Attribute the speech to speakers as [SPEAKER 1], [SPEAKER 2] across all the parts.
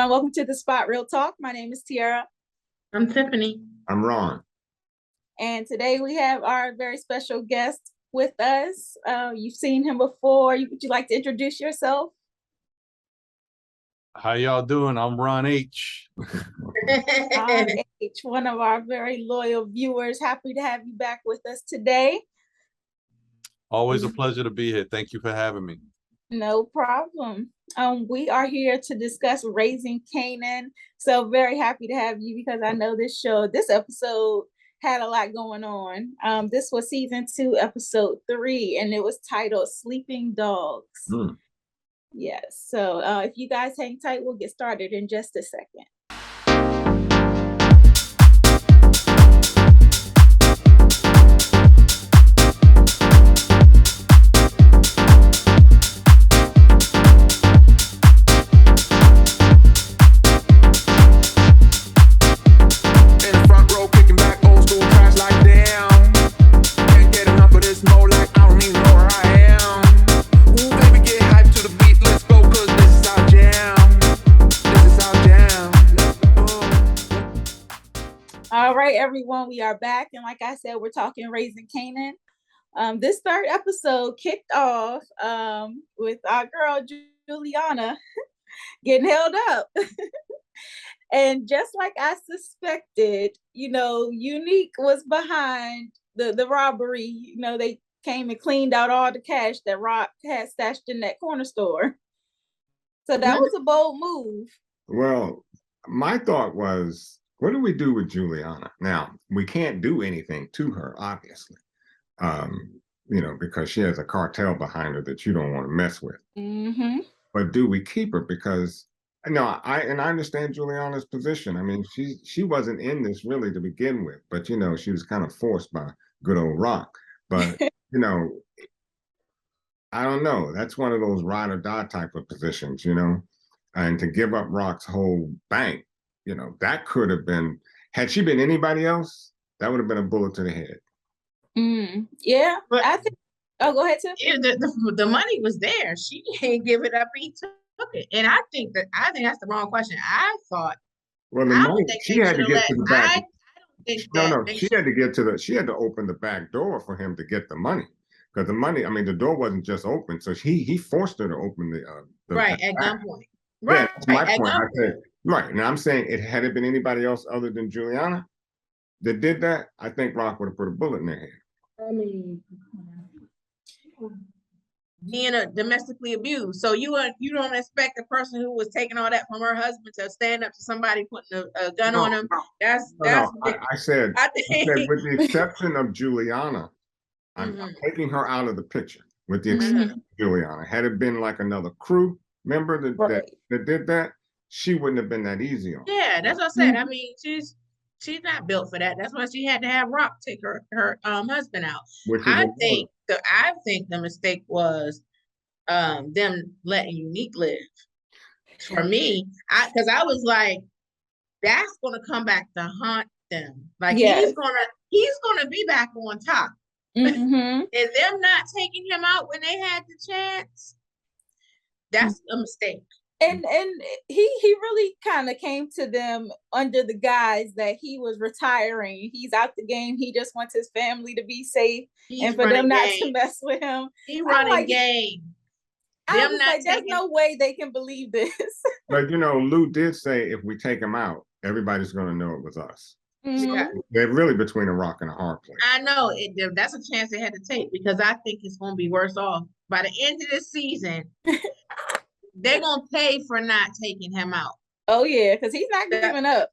[SPEAKER 1] everyone. Welcome to the Spot Real Talk. My name is Tiara.
[SPEAKER 2] I'm Tiffany.
[SPEAKER 3] I'm Ron.
[SPEAKER 1] And today we have our very special guest with us. You've seen him before. Would you like to introduce yourself?
[SPEAKER 4] How y'all doing? I'm Ron H.
[SPEAKER 1] Ron H, one of our very loyal viewers. Happy to have you back with us today.
[SPEAKER 4] Always a pleasure to be here. Thank you for having me.
[SPEAKER 1] No problem. We are here to discuss Raising Kanan. So very happy to have you because I know this episode had a lot going on. This was season 2, episode 3, and it was titled Sleeping Dogs. Yes. So if you guys hang tight, we'll get started in just a second. All right, everyone, we are back. And like I said, we're talking Raising Kanan. This third episode kicked off with our girl, Juliana, getting held up. And just like I suspected, Unique was behind the robbery. They came and cleaned out all the cash that Rock had stashed in that corner store. So that was a bold move.
[SPEAKER 3] Well, my thought was, what do we do with Juliana? Now, we can't do anything to her, obviously, because she has a cartel behind her that you don't want to mess with.
[SPEAKER 1] Mm-hmm.
[SPEAKER 3] But do we keep her? Because I understand Juliana's position. I mean, she wasn't in this really to begin with, but she was kind of forced by good old Rock. But I don't know. That's one of those ride or die type of positions, and to give up Rock's whole bank. That could have been, had she been anybody else, that would have been a bullet to the head.
[SPEAKER 1] Yeah, but I think, go ahead, Tiff.
[SPEAKER 2] The money was there. She ain't give it up. He took it. And I think that's the wrong question. I thought,
[SPEAKER 3] well, the money, she had to get to the back. She had to open the back door for him to get the money. Because the money, the door wasn't just open. So he forced her to open the
[SPEAKER 2] right, at gunpoint.
[SPEAKER 3] Right. Yeah, that's my point. I said, right. Now I'm saying had it been anybody else other than Juliana that did that, I think Rock would have put a bullet in their head.
[SPEAKER 2] I mean, being domestically abused. So you don't expect a person who was taking all that from her husband to stand up to somebody putting a gun on him. That's
[SPEAKER 3] I said with the exception of Juliana, I'm taking her out of the picture with the exception of Juliana. Had it been like another crew member that did that, she wouldn't have been that easy on.
[SPEAKER 2] Yeah, that's what I said. I mean, she's not built for that. That's why she had to have Rock take her husband out. I think the mistake was them letting Unique live. For me, because I was like, that's gonna come back to haunt them. Like he's gonna be back on top. And them not taking him out when they had the chance, that's a mistake.
[SPEAKER 1] And he really kind of came to them under the guise that he was retiring. He's out the game. He just wants his family to be safe and for them not to mess with him.
[SPEAKER 2] He running game.
[SPEAKER 1] I was like, there's no way they can believe this.
[SPEAKER 3] But Lou did say if we take him out, everybody's going to know it was us.
[SPEAKER 2] Yeah.
[SPEAKER 3] They're really between a rock and a hard place.
[SPEAKER 2] I know that's a chance they had to take because I think it's going to be worse off by the end of this season. They're going to pay for not taking him out.
[SPEAKER 1] Oh yeah, because he's not giving up.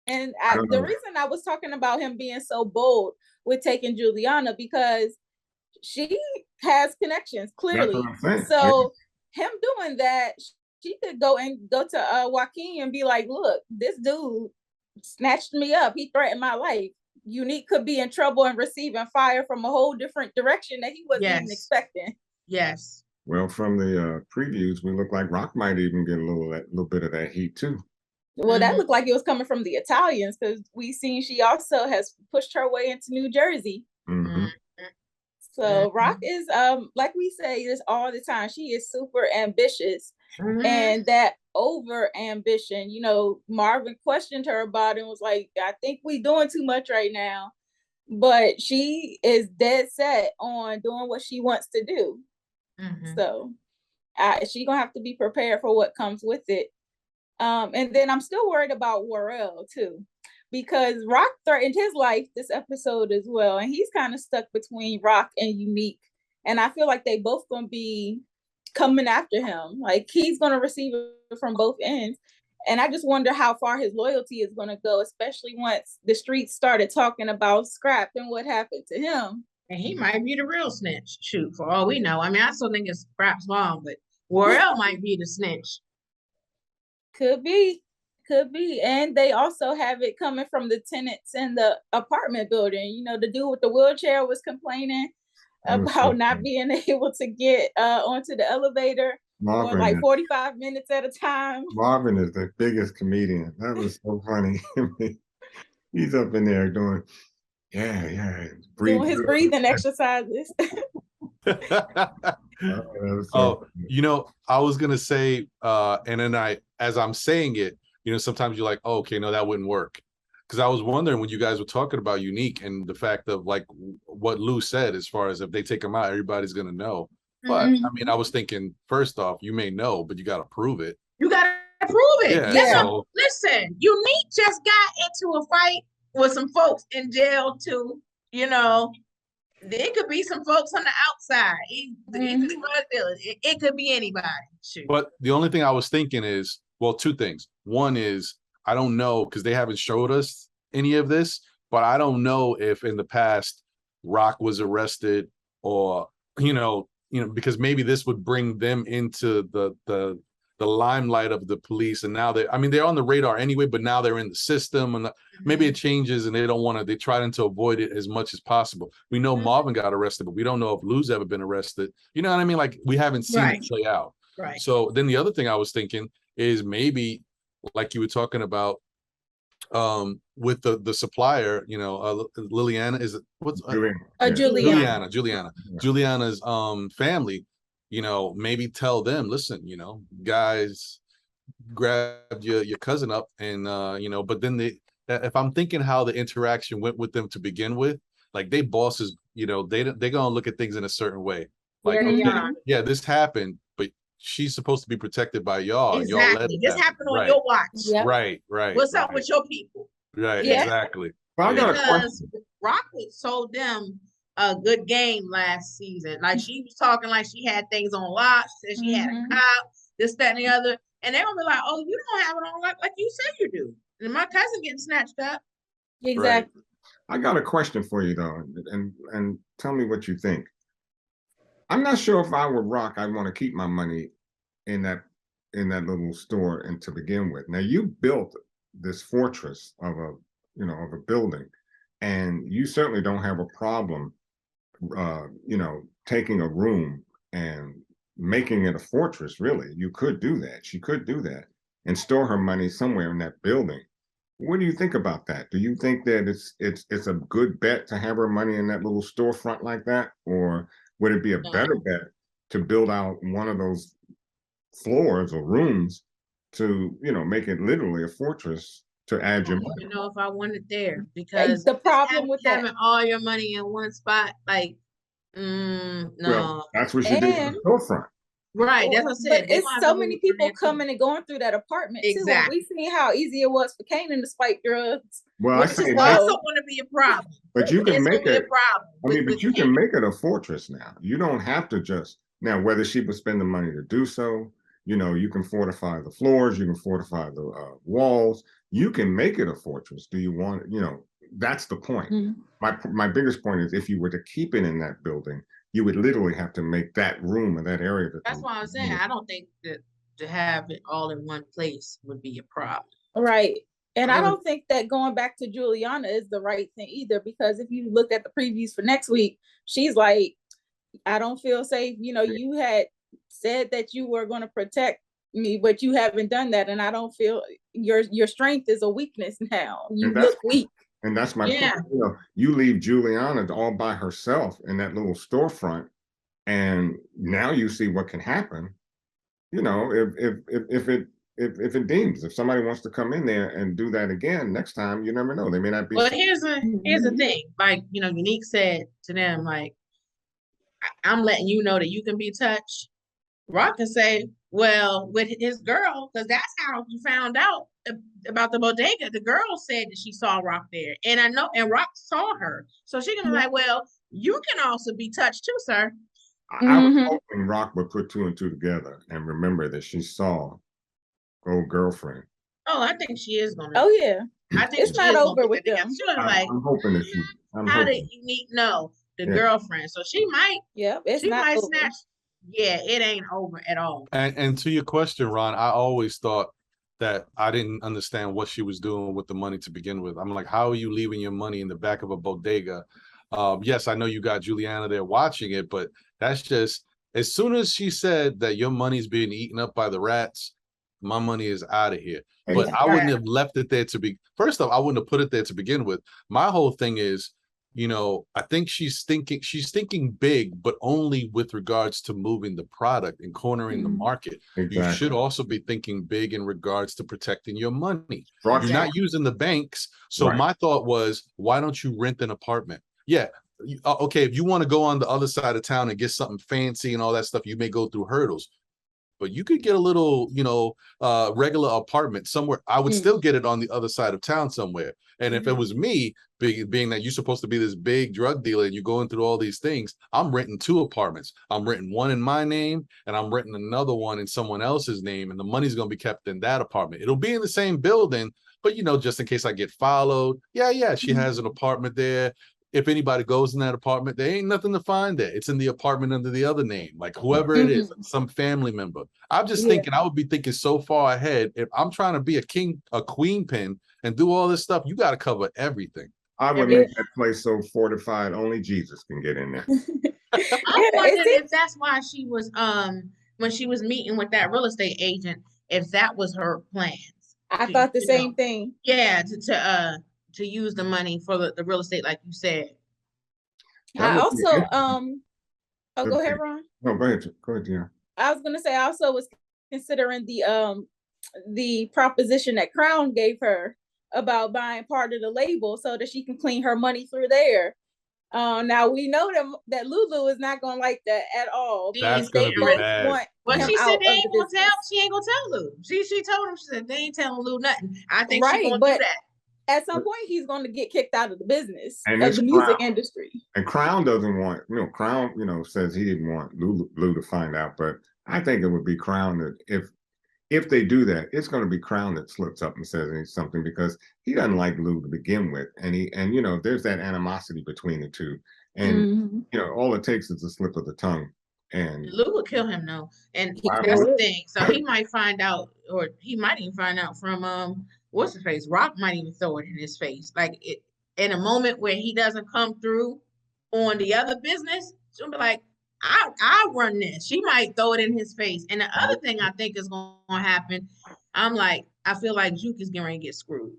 [SPEAKER 1] And the reason I was talking about him being so bold with taking Juliana because she has connections clearly. So him doing that, she could go to Joaquin and be like, "Look, this dude snatched me up. He threatened my life. Unique could be in trouble and receiving fire from a whole different direction that he wasn't even expecting."
[SPEAKER 2] Yes.
[SPEAKER 3] Well, from the previews, we look like Rock might even get a little bit of that heat too.
[SPEAKER 1] Well, that looked like it was coming from the Italians because we seen she also has pushed her way into New Jersey. So Rock is, like we say this all the time, she is super ambitious. and that over ambition. You know, Marvin questioned her about it and was like, I think we doing too much right now. But she is dead set on doing what she wants to do. So she gonna have to be prepared for what comes with it. And then I'm still worried about Worrell too, because Rock threatened his life this episode as well, and he's kind of stuck between Rock and Unique. And I feel like they both gonna be coming after him. Like he's gonna receive it from both ends. And I just wonder how far his loyalty is gonna go, especially once the streets started talking about Scrap and what happened to him.
[SPEAKER 2] And he might be the real snitch. Shoot, for all we know. I mean, I still think it's Scrap's mom, but Worrell might be the snitch.
[SPEAKER 1] Could be. And they also have it coming from the tenants in the apartment building. You know, the dude with the wheelchair was complaining about not being able to get onto the elevator for like 45 minutes at a time.
[SPEAKER 3] Marvin is the biggest comedian. That was so funny. He's up in there doing
[SPEAKER 1] doing his breathing exercises.
[SPEAKER 4] Oh, you know, I was gonna say, and then as I'm saying it, you know, sometimes you're like, oh, okay, no, that wouldn't work. Because I was wondering when you guys were talking about Unique and the fact of like what Lou said, as far as if they take him out, everybody's gonna know. But I mean, I was thinking, first off, you may know, but you got to prove it.
[SPEAKER 2] You got to prove it.
[SPEAKER 4] Yeah.
[SPEAKER 2] So, listen, Unique just got into a fight with some folks in jail too. You know, there could be some folks on the outside. It could be anybody. Shoot.
[SPEAKER 4] But the only thing I was thinking is, well, two things. One is, I don't know, because they haven't showed us any of this, but I don't know if in the past Rock was arrested or, you know, because maybe this would bring them into the limelight of the police. And now they're on the radar anyway, but now they're in the system, and maybe it changes and they try to avoid it as much as possible. We know Marvin got arrested, but we don't know if Lou's ever been arrested. You know what I mean? Like, we haven't seen it play out.
[SPEAKER 2] Right.
[SPEAKER 4] So then the other thing I was thinking is maybe, like you were talking about, with the supplier, you know, Liliana, is it what's Juliana. Juliana's family, you know, maybe tell them, listen, you know, guys grabbed your cousin up, and you know, but then if I'm thinking how the interaction went with them to begin with, like, they bosses, you know, they're gonna look at things in a certain way. Like, okay, this happened, but she's supposed to be protected by y'all.
[SPEAKER 2] Exactly. This happened on your watch.
[SPEAKER 1] Yep.
[SPEAKER 4] Right.
[SPEAKER 2] What's up with your people?
[SPEAKER 4] Right. Yeah. Exactly.
[SPEAKER 3] Well,
[SPEAKER 2] because Rockwood sold them a good game last season. Like, she was talking like she had things on lock. She said she had a cop, this, that, and the other. And they're gonna be like, oh, you don't have it on lock like you said you do. And my cousin getting snatched up.
[SPEAKER 1] Exactly.
[SPEAKER 3] Right. I got a question for you though, and tell me what you think. I'm not sure if I were Rock, I'd want to keep my money in that little store and to begin with. Now, you built this fortress of a building, and you certainly don't have a problem, you know, taking a room and making it a fortress. Really, you could do that. She could do that and store her money somewhere in that building. What do you think about that? Do you think that it's a good bet to have her money in that little storefront like that, or would it be a better bet to build out one of those floors or rooms to, you know, make it literally a fortress to add your money?
[SPEAKER 2] I don't know if I want it there, because
[SPEAKER 1] the problem with
[SPEAKER 2] having all your money in one spot, like, no.
[SPEAKER 3] Well, that's what she did in the storefront.
[SPEAKER 2] Right, that's what I said.
[SPEAKER 1] But it's so many people coming and going through that apartment too. We seen how easy it was for Kanan to spike drugs.
[SPEAKER 3] Well, I say
[SPEAKER 2] also want to be a problem.
[SPEAKER 3] But you can make it
[SPEAKER 2] a problem.
[SPEAKER 3] I mean, but you can make it a fortress now. You don't have to just now. Whether she would spend the money to do so, you know, you can fortify the floors, you can fortify the walls. You can make it a fortress. Do you want? You know, that's the point. My biggest point is, if you were to keep it in that building, you would literally have to make that room or that area.
[SPEAKER 2] That's why I was saying, I don't think that to have it all in one place would be a problem.
[SPEAKER 1] Right. And I don't think that going back to Juliana is the right thing either, because if you look at the previews for next week, she's like, I don't feel safe. You know, you had said that you were going to protect me, but you haven't done that. And I don't feel your strength is a weakness now. You look weak.
[SPEAKER 3] And that's my point. You know, you leave Juliana all by herself in that little storefront, and now you see what can happen. you know, if it deems, if somebody wants to come in there and do that again next time, you never know. They may not be.
[SPEAKER 2] Well, here's the thing. Like, you know, Unique said to them, like, I'm letting you know that you can be touched. Rock can say, well, with his girl, because that's how you found out about the bodega. The girl said that she saw Rock there. And I know, and Rock saw her. So she can be like, well, you can also be touched too, sir.
[SPEAKER 3] I was hoping Rock would put 2 and 2 together and remember that she saw old girlfriend.
[SPEAKER 2] Oh, I think she is gonna.
[SPEAKER 1] Oh yeah,
[SPEAKER 2] I think
[SPEAKER 1] it's not over with them.
[SPEAKER 2] She was like,
[SPEAKER 3] I'm hoping that she.
[SPEAKER 2] How did Unique know the girlfriend? So she might.
[SPEAKER 1] Yep, it's
[SPEAKER 2] she
[SPEAKER 1] not
[SPEAKER 2] might
[SPEAKER 1] over.
[SPEAKER 2] snatch. Yeah, it ain't over at all.
[SPEAKER 4] And to your question, Ron, I always thought that I didn't understand what she was doing with the money to begin with. I'm like, how are you leaving your money in the back of a bodega? Yes, I know you got Juliana there watching it, but that's just, as soon as she said that your money's being eaten up by the rats, my money is out of here. But I wouldn't have left it there to be. First off, I wouldn't have put it there to begin with. My whole thing is, you know, I think she's thinking big, but only with regards to moving the product and cornering the market. Exactly. You should also be thinking big in regards to protecting your money. You're not using the banks. So my thought was, why don't you rent an apartment? Yeah. Okay, if you want to go on the other side of town and get something fancy and all that stuff, you may go through hurdles. But you could get a little, you know, regular apartment somewhere. I would still get it on the other side of town somewhere. And if it was me, being that you're supposed to be this big drug dealer and you're going through all these things, I'm renting 2 apartments. I'm renting one in my name and I'm renting another one in someone else's name. And the money's going to be kept in that apartment. It'll be in the same building, but, you know, just in case I get followed. Yeah, she has an apartment there. If anybody goes in that apartment, there ain't nothing to find there. It's in the apartment under the other name, like whoever it is, some family member. I'm just thinking, I would be thinking so far ahead. If I'm trying to be a queen pin and do all this stuff, you got to cover everything.
[SPEAKER 3] I would make that place so fortified, only Jesus can get in there.
[SPEAKER 2] I wondered if that's why she was, when she was meeting with that real estate agent, if that was her plans.
[SPEAKER 1] I thought the same thing.
[SPEAKER 2] Yeah, to use the money for the real estate, like you said.
[SPEAKER 1] I also, go ahead, Ron.
[SPEAKER 3] No, go ahead, yeah.
[SPEAKER 1] I was gonna say, I also was considering the proposition that Crown gave her about buying part of the label so that she can clean her money through there. Now we know that Lulu is not gonna like that at all.
[SPEAKER 4] That's gonna be bad.
[SPEAKER 2] But she said they ain't gonna tell. She ain't gonna tell Lou. She told him. She said they ain't telling Lou nothing. I think she's gonna do that.
[SPEAKER 1] At some point, he's going to get kicked out of the business of the music industry.
[SPEAKER 3] And Crown doesn't want, Crown, says he didn't want Lou to find out. But I think it would be Crown that if they do that, it's going to be Crown that slips up and says something, because he doesn't like Lou to begin with, and there's that animosity between the two, and all it takes is a slip of the tongue. And
[SPEAKER 2] Lou will kill him though, and that's the thing. So he might find out, or he might even find out from what's his face? Rock might even throw it in his face. Like in a moment where he doesn't come through on the other business, she'll be like, I'll run this. She might throw it in his face. And the other thing I think is going to happen, I feel like Juke is getting ready to get screwed.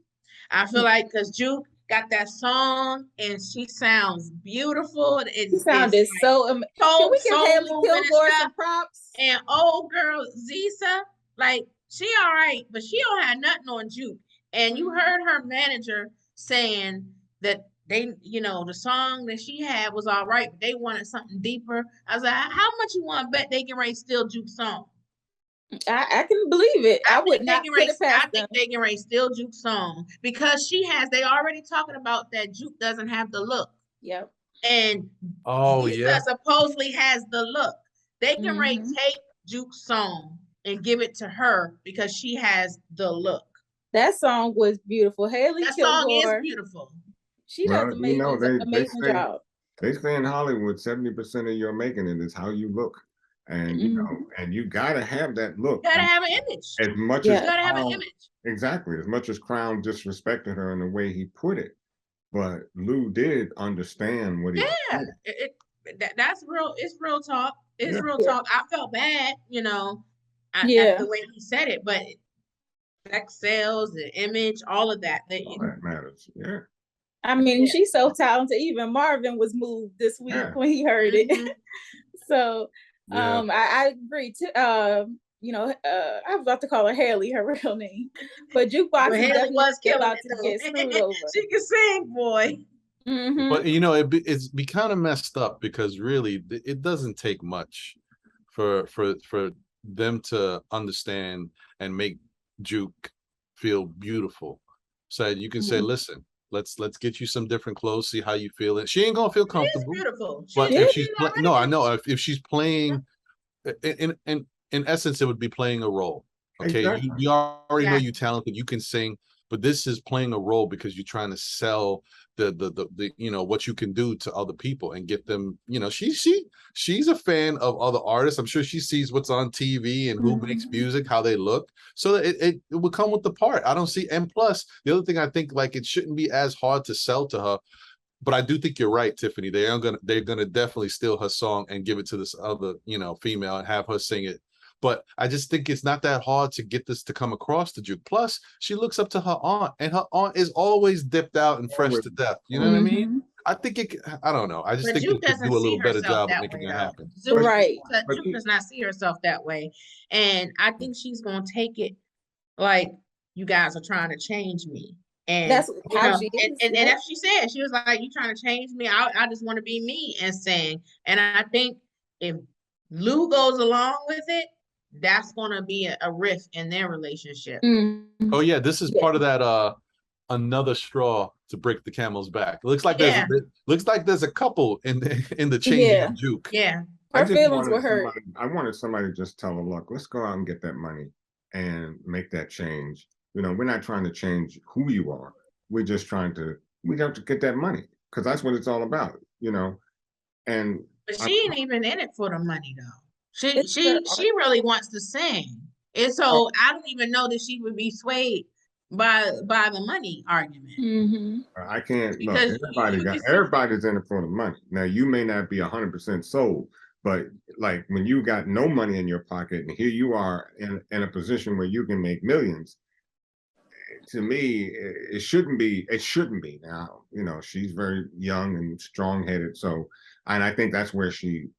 [SPEAKER 2] I feel like, because Juke got that song and she sounds beautiful.
[SPEAKER 1] She sounded so amazing. Can we give Haley Kilgore some props?
[SPEAKER 2] And old girl Zisa, like, she all right, but she don't have nothing on Juke. And you heard her manager saying that they, the song that she had was all right, but they wanted something deeper. I was like, how much you want to bet they can rate still Juke's song?
[SPEAKER 1] I can believe it. I would not put it past them.
[SPEAKER 2] I think they can rate still Juke's song, because they already talking about that Juke doesn't have the look.
[SPEAKER 1] Yep.
[SPEAKER 2] And Zisa supposedly has the look. They can rate take Juke's song and give it to her because she has the look.
[SPEAKER 1] That song was beautiful. Haley Kilgore.
[SPEAKER 2] That song is beautiful.
[SPEAKER 1] She does amazing job.
[SPEAKER 3] They say in Hollywood, 70% of your making it is how you look. And and you gotta have that look.
[SPEAKER 2] You gotta have an image.
[SPEAKER 3] As much
[SPEAKER 2] as you gotta have an image.
[SPEAKER 3] Exactly. As much as Crown disrespected her in the way he put it. But Lou did understand what he
[SPEAKER 2] that's real. It's real talk. It's real talk. I felt bad, at the way he said it, but sex sales, the image, all of that.
[SPEAKER 3] All that matters. Yeah.
[SPEAKER 1] I mean, she's so talented. Even Marvin was moved this week when he heard it. So I agree. I was about to call her Haley, her real name, but Jukebox is
[SPEAKER 2] Haley was
[SPEAKER 1] about to get screwed over.
[SPEAKER 2] She can sing, boy.
[SPEAKER 4] But it's be kind of messed up because really it doesn't take much for them to understand and make Juke feel beautiful. So you can say, listen, let's get you some different clothes, see how you feel. It. She ain't gonna feel comfortable.
[SPEAKER 2] Beautiful.
[SPEAKER 4] But if she's no, I know if she's playing in essence, it would be playing a role. Okay, exactly. you already know you're talented, you can sing, but this is playing a role because you're trying to sell the what you can do to other people and get them. She's a fan of other artists. I'm sure she sees what's on TV and who makes music, how they look, so that it would come with the part. I don't see. And plus, the other thing I think, like, it shouldn't be as hard to sell to her. But I do think you're right, Tiffany. They're gonna definitely steal her song and give it to this other, female and have her sing it. But I just think it's not that hard to get this to come across to Juke. Plus, she looks up to her aunt, and her aunt is always dipped out and fresh to death. You know what I mean? I think I don't know. I just think it could do a little better job of making it happen.
[SPEAKER 1] Right.
[SPEAKER 2] Juke does not see herself that way. And I think she's going to take it like, you guys are trying to change me. And
[SPEAKER 1] that's how she is.
[SPEAKER 2] And that's she said. She was like, you trying to change me? I just want to be me and sing. And I think if Lou goes along with it, that's going to be a rift in their relationship.
[SPEAKER 4] Oh yeah, this is part of that another straw to break the camel's back. It looks like there's a couple in the changing of Juke.
[SPEAKER 2] Yeah.
[SPEAKER 1] Her feelings were hurt.
[SPEAKER 3] I wanted somebody to just tell her, look, let's go out and get that money and make that change. We're not trying to change who you are. We're just we have to get that money, because that's what it's all about, And
[SPEAKER 2] but she ain't even in it for the money though. She really wants to sing. And so I don't even know that she would be swayed by the money argument.
[SPEAKER 3] I can't look. Everybody's in it for the money. Now you may not be 100% sold, but like when you got no money in your pocket and here you are in a position where you can make millions. To me, it shouldn't be now. She's very young and strong-headed, and I think that's where she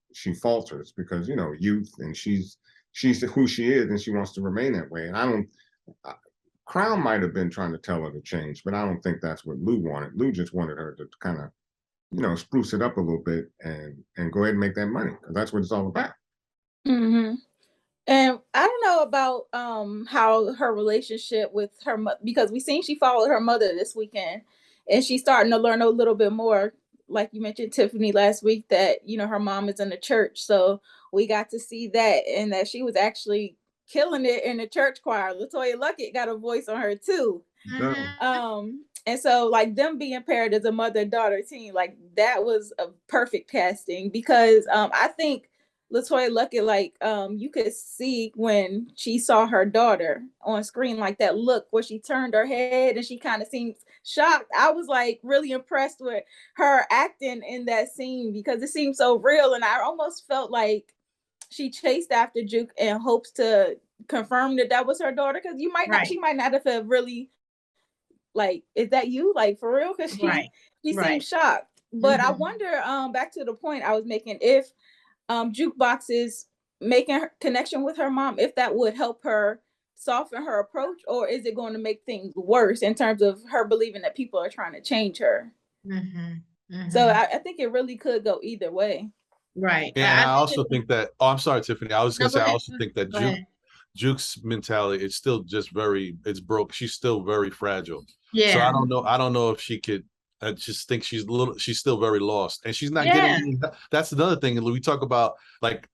[SPEAKER 3] falters, because youth, and she's who she is, and she wants to remain that way. And Crown might have been trying to tell her to change, but I don't think that's what Lou wanted. Lou just wanted her to kind of spruce it up a little bit and go ahead and make that money, because that's what it's all about.
[SPEAKER 1] And I don't know about how her relationship with her mother, because we seen she followed her mother this weekend, and she's starting to learn a little bit more, like you mentioned, Tiffany, last week, that her mom is in the church. So we got to see that, and that she was actually killing it in the church choir. LaToya Luckett got a voice on her too. And so, like, them being paired as a mother-daughter team, like, that was a perfect casting, because I think LaToya Luckett, like, you could see when she saw her daughter on screen, like that look where she turned her head and she kind of seems shocked. I was like really impressed with her acting in that scene, because it seemed so real, and I almost felt like she chased after Juke in hopes to confirm that was her daughter, because she might not have really, like, is that you, like, for real? Because she seemed shocked. But I wonder, back to the point I was making, if Jukebox is making her connection with her mom, if that would help her soften her approach, or is it going to make things worse in terms of her believing that people are trying to change her? So I think it really could go either way.
[SPEAKER 2] Right.
[SPEAKER 4] And I also think that, I'm sorry, Tiffany, I was gonna say, I also think that Juke's mentality is still just it's broke. She's still very fragile. So I don't know if she could. I just think she's still very lost, and she's not getting. That's another thing. And we talk about, like,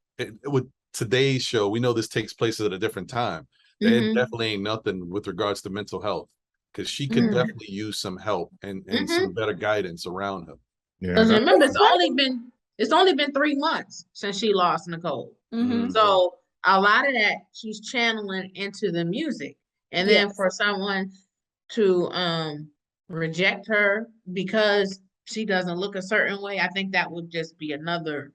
[SPEAKER 4] with today's show, we know this takes place at a different time. There definitely ain't nothing with regards to mental health, because she could definitely use some help and some better guidance around her.
[SPEAKER 2] Because remember, it's only been 3 months since she lost Nicole. So a lot of that she's channeling into the music, and then for someone to reject her because she doesn't look a certain way, I think that would just be another.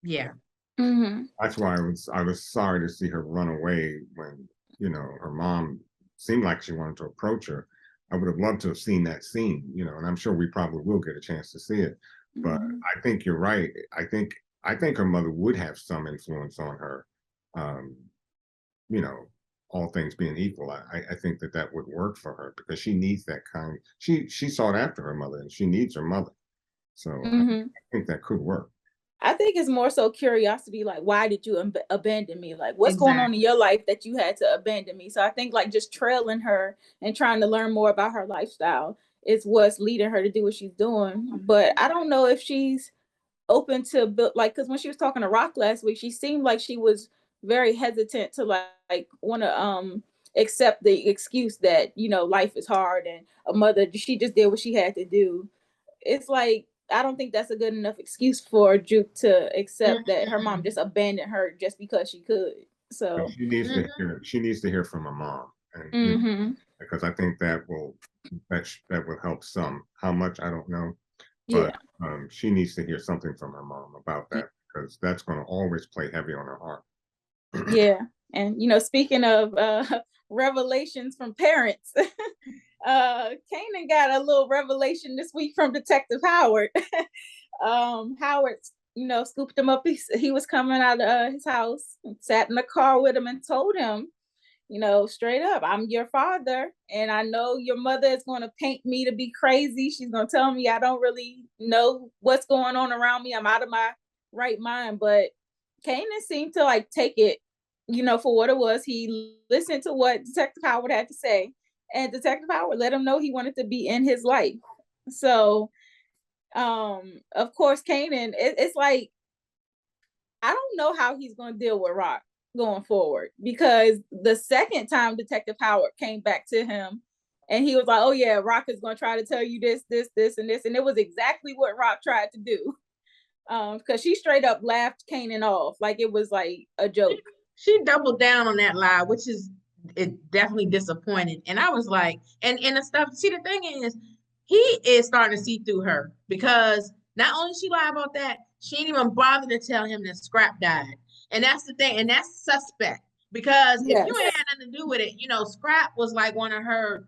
[SPEAKER 3] That's why I was sorry to see her run away when her mom seemed like she wanted to approach her. I would have loved to have seen that scene, and I'm sure we probably will get a chance to see it. But I think you're right. I think her mother would have some influence on her, all things being equal, I think that would work for her, because she needs that kind. She sought after her mother, and she needs her mother. So I think that could work.
[SPEAKER 1] I think it's more so curiosity, like, why did you abandon me? Like, what's going on in your life that you had to abandon me? So I think like just trailing her and trying to learn more about her lifestyle is what's leading her to do what she's doing. But I don't know if she's open to build, like, because when she was talking to Rock last week, she seemed like she was very hesitant to like want to accept the excuse that life is hard and a mother, she just did what she had to do. It's like, I don't think that's a good enough excuse for Juke to accept that her mom just abandoned her just because she could. So
[SPEAKER 3] she needs to hear. She needs to hear from her mom, and because I think that will help some. How much, I don't know, but she needs to hear something from her mom about that, because that's going to always play heavy on her heart.
[SPEAKER 1] Yeah, and speaking of revelations from parents. Kanan got a little revelation this week from Detective Howard. Howard, scooped him up. He was coming out of his house, sat in the car with him, and told him, straight up, I'm your father, and I know your mother is going to paint me to be crazy. She's going to tell me I don't really know what's going on around me. I'm out of my right mind. But Kanan seemed to like take it, for what it was. He listened to what Detective Howard had to say, and Detective Howard let him know he wanted to be in his life. So, of course, Kanan, it's like, I don't know how he's going to deal with Rock going forward, because the second time Detective Howard came back to him and he was like, oh yeah, Rock is going to try to tell you this, this, this, and this. And it was exactly what Rock tried to do. Because she straight up laughed Kanan off like it was like a joke.
[SPEAKER 2] She doubled down on that lie, which is definitely disappointed. And I was like, and the stuff, see, the thing is, he is starting to see through her, because not only she lied about that, she didn't even bother to tell him that Scrap died. And that's the thing, and that's suspect, because if you ain't had nothing to do with it, Scrap was like one of her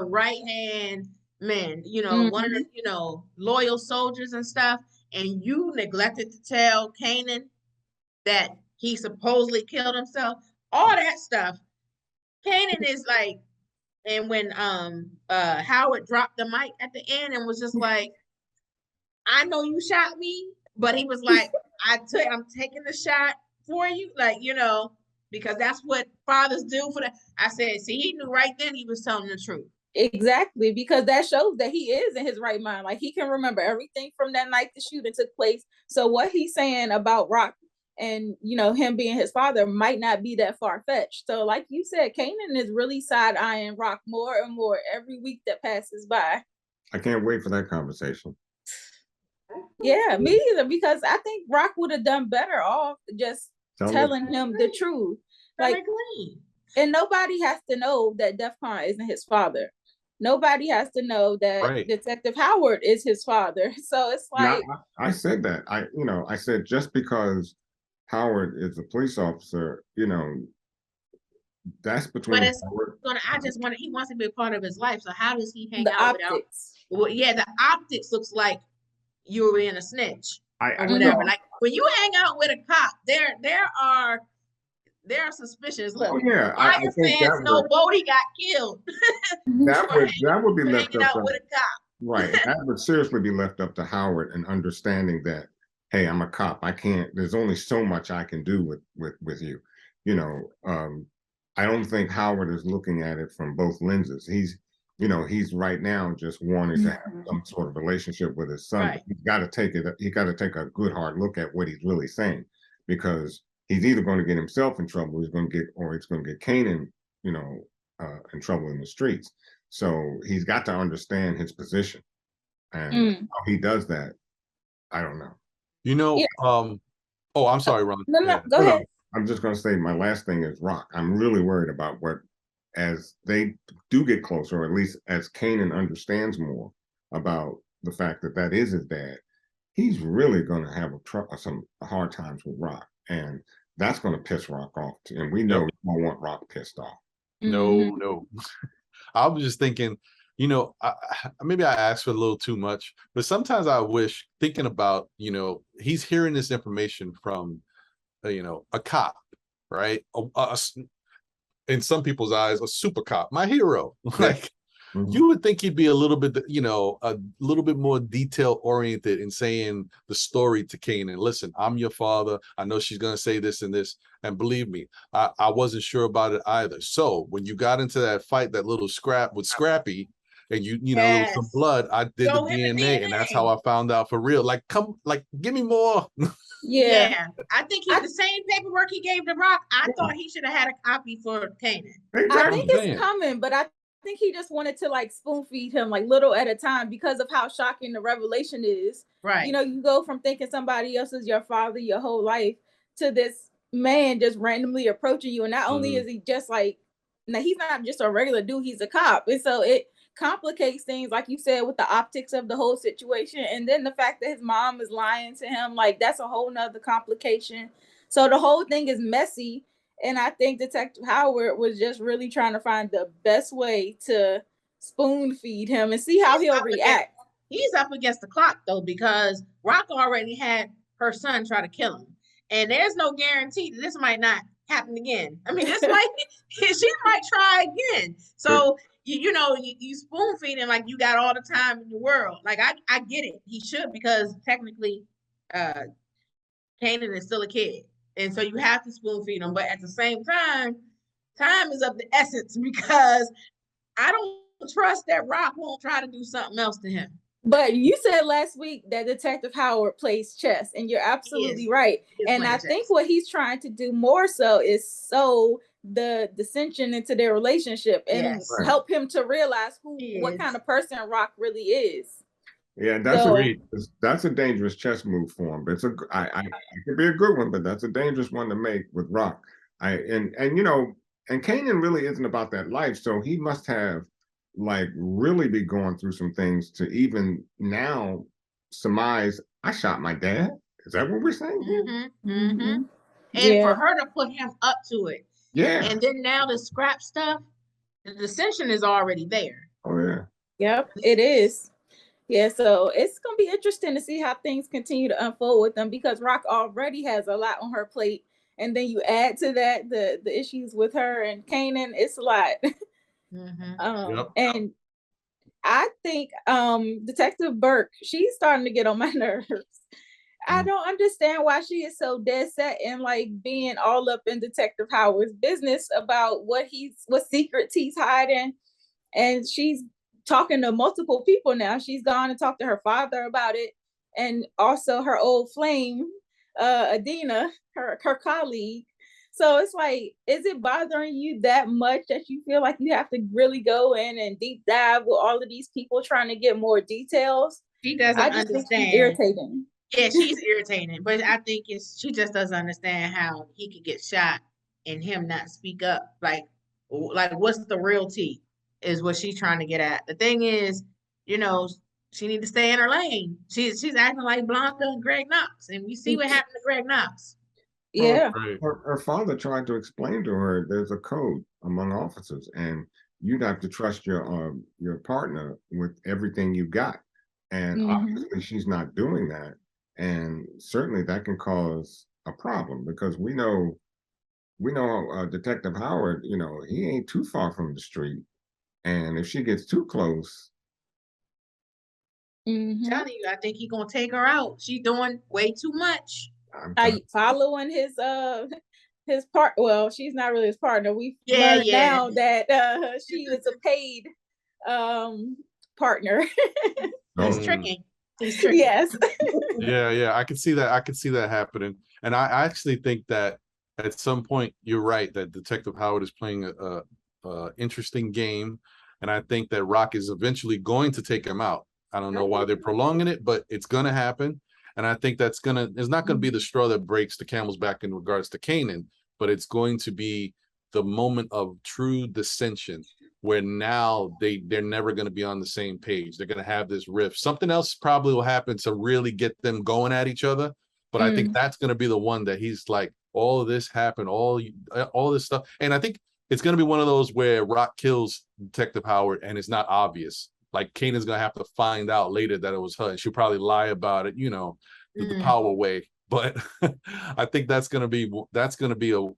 [SPEAKER 2] right hand men, one of the, loyal soldiers and stuff. And you neglected to tell Kanan that he supposedly killed himself, all that stuff. Kanan is like, and when Howard dropped the mic at the end and was just like, I know you shot me, but he was like, I'm taking the shot for you, like, because that's what fathers do for that. I said, see, he knew right then he was telling the truth.
[SPEAKER 1] Exactly, because that shows that he is in his right mind. Like, he can remember everything from that night the shooting took place. So what he's saying about Rock and him being his father might not be that far-fetched. So like you said, Kanan is really side-eyeing Rock more and more every week that passes by.
[SPEAKER 3] I can't wait for that conversation.
[SPEAKER 1] Yeah, me either, because I think Rock would have done better off just telling him the truth. Like, and nobody has to know that DEFCON isn't his father. Nobody has to know that Detective Howard is his father. So it's like,
[SPEAKER 3] I said that. I said, just because Howard is a police officer, that's between.
[SPEAKER 2] But it's he wants to be a part of his life. So how does he hang out without? Well, yeah, the optics looks like you were in a snitch or whatever. Like, when you hang out with a cop, there are suspicions. Look, I fans know Bodie got killed.
[SPEAKER 3] that would be left up
[SPEAKER 2] with a cop.
[SPEAKER 3] Right. That would seriously be left up to Howard, and understanding that, hey, I'm a cop. I can't. There's only so much I can do with you. I don't think Howard is looking at it from both lenses. He's right now just wanting to have some sort of relationship with his son. Right. But he's got to take it. He got to take a good hard look at what he's really saying, because he's either going to get himself in trouble, he's going to get Kanan, in trouble in the streets. So he's got to understand his position, and how he does that, I don't know.
[SPEAKER 4] Oh, I'm sorry, Ron.
[SPEAKER 1] No, go ahead.
[SPEAKER 3] I'm just going to say, my last thing is Rock. I'm really worried about as they do get closer, or at least as Kanan understands more about the fact that is his dad, he's really going to have some hard times with Rock, and that's going to piss Rock off. And we know we don't want Rock pissed off.
[SPEAKER 4] No. I was just thinking, maybe I asked for a little too much, but sometimes I wish, thinking about, he's hearing this information from, a cop, right? in some people's eyes, a super cop, my hero. Like, you would think he'd be a little bit, you know, a little bit more detail oriented in saying the story to Kanan. Listen, I'm your father. I know she's going to say this and this. And believe me, I wasn't sure about it either. So when you got into that fight, that little scrap with Scrappy, and you know, some blood, I did the DNA, and that's how I found out for real. Like, come, like, give me more.
[SPEAKER 2] Yeah. I think the same paperwork he gave to Rock, I thought he should have had a copy for Kanan.
[SPEAKER 1] I think it's coming, but I think he just wanted to like spoon feed him like little at a time because of how shocking the revelation is.
[SPEAKER 2] Right.
[SPEAKER 1] You know, you go from thinking somebody else is your father your whole life to this man just randomly approaching you. And not only is he just like, now he's not just a regular dude, he's a cop. And so it complicates things, like you said, with the optics of the whole situation. And then the fact that his mom is lying to him, like that's a whole nother complication. So the whole thing is messy. And I think Detective Howard was just really trying to find the best way to spoon feed him and see how he'll react.
[SPEAKER 2] He's up against the clock though, because Rock already had her son try to kill him. And there's no guarantee that this might not happen again. I mean, she might try again. So you spoon feed him like you got all the time in the world. Like I get it. He should, because technically Kanan is still a kid. And so you have to spoon feed him. But at the same time is of the essence, because I don't trust that Rock won't try to do something else to him.
[SPEAKER 1] But you said last week that Detective Howard plays chess, and you're absolutely right. And I think what he's trying to do more so is sow the dissension into their relationship and help him to realize what kind of person Rock really is.
[SPEAKER 3] Yeah, that's a dangerous chess move for him. But it could be a good one, but that's a dangerous one to make with Rock. And Kanan really isn't about that life, so he must have like really be going through some things to even now surmise, I shot my dad. Is that what we're saying?
[SPEAKER 2] And for her to put him up to it. Yeah. And then now the scrap stuff, the dissension is already there.
[SPEAKER 3] Oh yeah.
[SPEAKER 1] Yep, it is. Yeah, so it's gonna be interesting to see how things continue to unfold with them, because Rock already has a lot on her plate, and then you add to that the issues with her and Kanan. It's a lot. And I think Detective Burke, she's starting to get on my nerves. I don't understand why she is so dead set in like being all up in Detective Howard's business about what secrets he's hiding. And she's talking to multiple people now. She's gone and talked to her father about it, and also her old flame, Adina, her colleague. So it's like, is it bothering you that much that you feel like you have to really go in and deep dive with all of these people trying to get more details?
[SPEAKER 2] She doesn't understand.
[SPEAKER 1] Think she's irritating.
[SPEAKER 2] Yeah, she's irritating, but I think she just doesn't understand how he could get shot and him not speak up. Like what's the real tea is what she's trying to get at. The thing is, she need to stay in her lane. She's acting like Blanca and Greg Knox, and we see what happened to Greg Knox.
[SPEAKER 1] Yeah.
[SPEAKER 3] Her father tried to explain to her there's a code among officers, and you'd have to trust your partner with everything you got. And obviously she's not doing that. And certainly that can cause a problem, because we know Detective Howard, he ain't too far from the street. And if she gets too close,
[SPEAKER 2] I'm telling you, I think he's gonna take her out. She's doing way too much.
[SPEAKER 1] Following his part. Well, she's not really his partner. We learned now that she was a paid partner.
[SPEAKER 2] He's tricky.
[SPEAKER 1] Yes.
[SPEAKER 4] Yeah. I can see that happening. And I actually think that at some point you're right that Detective Howard is playing a interesting game, and I think that Rock is eventually going to take him out. I don't know why they're prolonging it, but it's going to happen. And I think it's not going to be the straw that breaks the camel's back in regards to Kanan, but it's going to be the moment of true dissension, where now they're never going to be on the same page. They're going to have this rift. Something else probably will happen to really get them going at each other. But I think that's going to be the one that he's like, all of this happened, all this stuff. And I think it's going to be one of those where Rock kills Detective Howard and it's not obvious. Like, Kanan's going to have to find out later that it was her, and she'll probably lie about it, the power way. But I think that's gonna be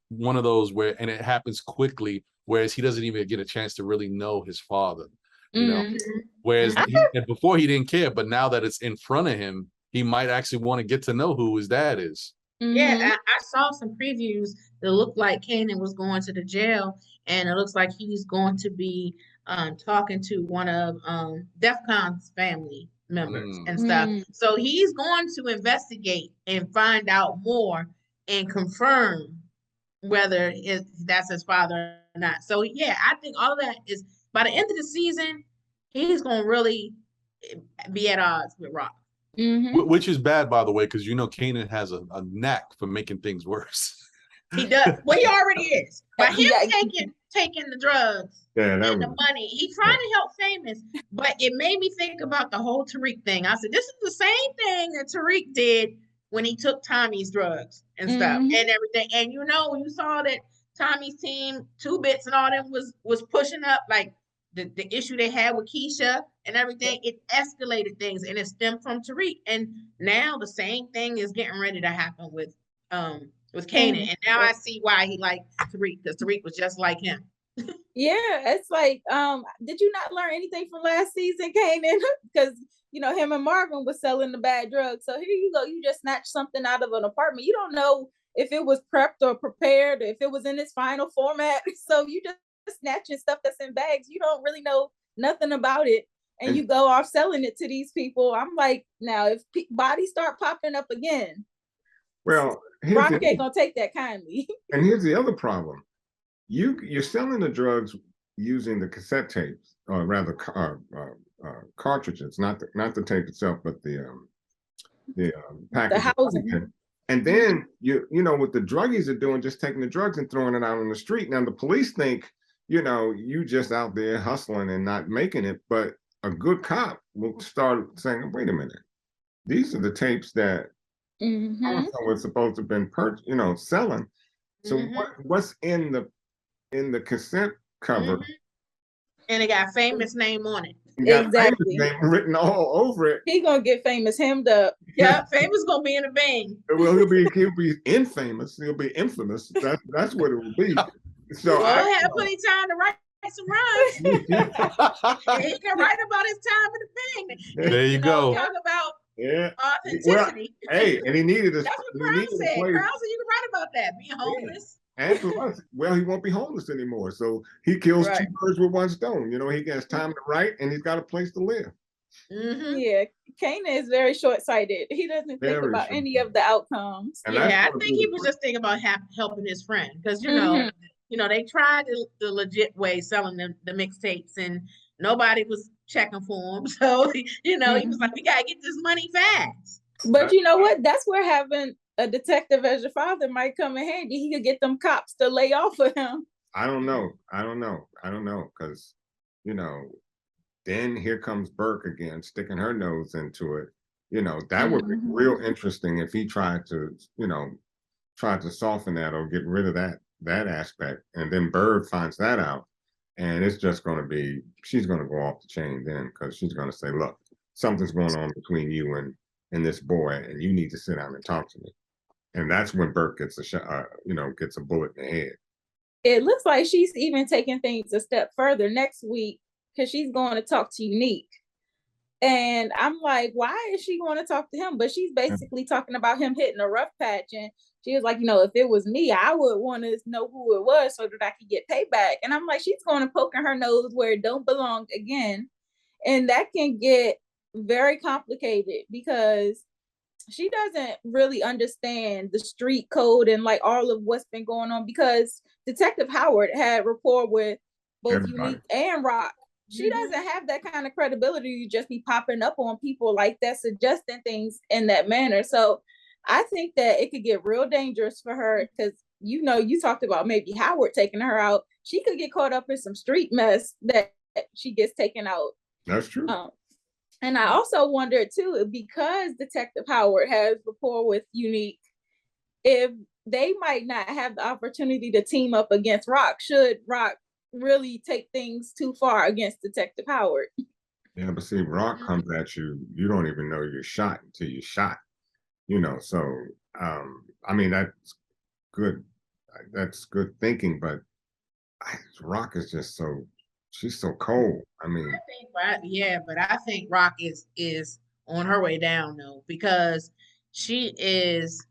[SPEAKER 4] one of those where, and it happens quickly, whereas he doesn't even get a chance to really know his father, you know. Whereas and before he didn't care, but now that it's in front of him, he might actually want to get to know who his dad is.
[SPEAKER 2] Yeah, I saw some previews that looked like Kanan was going to the jail, and it looks like he's going to be talking to one of DEFCON's family members and stuff. So he's going to investigate and find out more and confirm whether that's his father or not. So yeah, I think all of that is, by the end of the season, he's going to really be at odds with Rock.
[SPEAKER 4] Which is bad, by the way, because Kanan has a knack for making things worse.
[SPEAKER 2] He does. Well, he already is. By him taking the drugs and the money, he's trying to help Famous. But it made me think about the whole Tariq thing. I said, this is the same thing that Tariq did when he took Tommy's drugs and stuff and everything. And when you saw that Tommy's team, 2 Bits and all them was pushing up, like the issue they had with Keisha and everything, it escalated things, and it stemmed from Tariq. And now the same thing is getting ready to happen with Kanan. And now I see why he liked Tariq, because Tariq was just like him.
[SPEAKER 1] Yeah, it's like, did you not learn anything from last season, Kanan? Because him and Marvin was selling the bad drugs. So here you go, you just snatched something out of an apartment. You don't know if it was prepped or prepared, or if it was in its final format. So you just snatching stuff that's in bags. You don't really know nothing about it, and you go off selling it to these people. I'm like, now if bodies start popping up again,
[SPEAKER 3] well,
[SPEAKER 1] Rock ain't gonna take that kindly.
[SPEAKER 3] And here's the other problem: you're selling the drugs using the cassette tapes, or rather cartridges, not the tape itself, but the package.
[SPEAKER 1] The housing.
[SPEAKER 3] And then what the druggies are doing, just taking the drugs and throwing it out on the street. Now the police think you just out there hustling and not making it, but a good cop will start saying, wait a minute, these are the tapes that was supposed to have been selling. So what's in the cassette cover?
[SPEAKER 2] And it got Famous name on it.
[SPEAKER 1] Exactly.
[SPEAKER 3] Name written all over it.
[SPEAKER 1] He gonna get Famous hemmed up.
[SPEAKER 2] Yeah, Famous gonna be in a bang.
[SPEAKER 3] Well, he'll be infamous. He'll be infamous. That's what it will be. So
[SPEAKER 2] I had plenty of time to write some rhymes. He can write about his time in the bang.
[SPEAKER 4] There you go.
[SPEAKER 2] Talk about authenticity.
[SPEAKER 3] Well, hey, and he needed a.
[SPEAKER 2] That's what Crown said. Crown said you can write about that. Being homeless.
[SPEAKER 3] And plus, he won't be homeless anymore. So he kills 2 birds with 1 stone. He has time to write, and he's got a place to live.
[SPEAKER 1] Yeah, Kanan is very short-sighted. He doesn't think about any of the outcomes.
[SPEAKER 2] And I think he was just thinking about helping his friend, because they tried the legit way, selling them the mixtapes, and nobody was checking for him. So he was like, we gotta get this money fast.
[SPEAKER 1] But you know what? That's where having a detective as your father might come in handy. He could get them cops to lay off of him.
[SPEAKER 3] I don't know, because then here comes Burke again, sticking her nose into it. That would be real interesting if he tried to soften that or get rid of that aspect, and then Bird finds that out, and it's just going to be, she's going to go off the chain then, because she's going to say, look, something's going on between you and this boy, and you need to sit down and talk to me. And that's when Burke gets gets a bullet in the head.
[SPEAKER 1] It looks like she's even taking things a step further next week, because she's going to talk to Unique. And I'm like, why is she going to talk to him? But she's basically talking about him hitting a rough patch. And she was like, if it was me, I would want to know who it was so that I could get payback. And I'm like, she's going to poke her nose where it don't belong again. And that can get very complicated, because she doesn't really understand the street code and like all of what's been going on, because Detective Howard had rapport with both Unique and Rock. She doesn't have that kind of credibility to just be popping up on people like that, suggesting things in that manner. So I think that it could get real dangerous for her, because you talked about maybe Howard taking her out. She could get caught up in some street mess that she gets taken out.
[SPEAKER 3] That's true.
[SPEAKER 1] And I also wondered too, because Detective Howard has rapport with Unique, if they might not have the opportunity to team up against Rock, should Rock really take things too far against Detective Howard.
[SPEAKER 3] Yeah, but see, Rock comes at you, you don't even know you're shot until you're shot. you know, so I mean good that's good thinking, but Rock is just she's so cold. I mean,
[SPEAKER 2] but I think Rock is on her way down though, because she is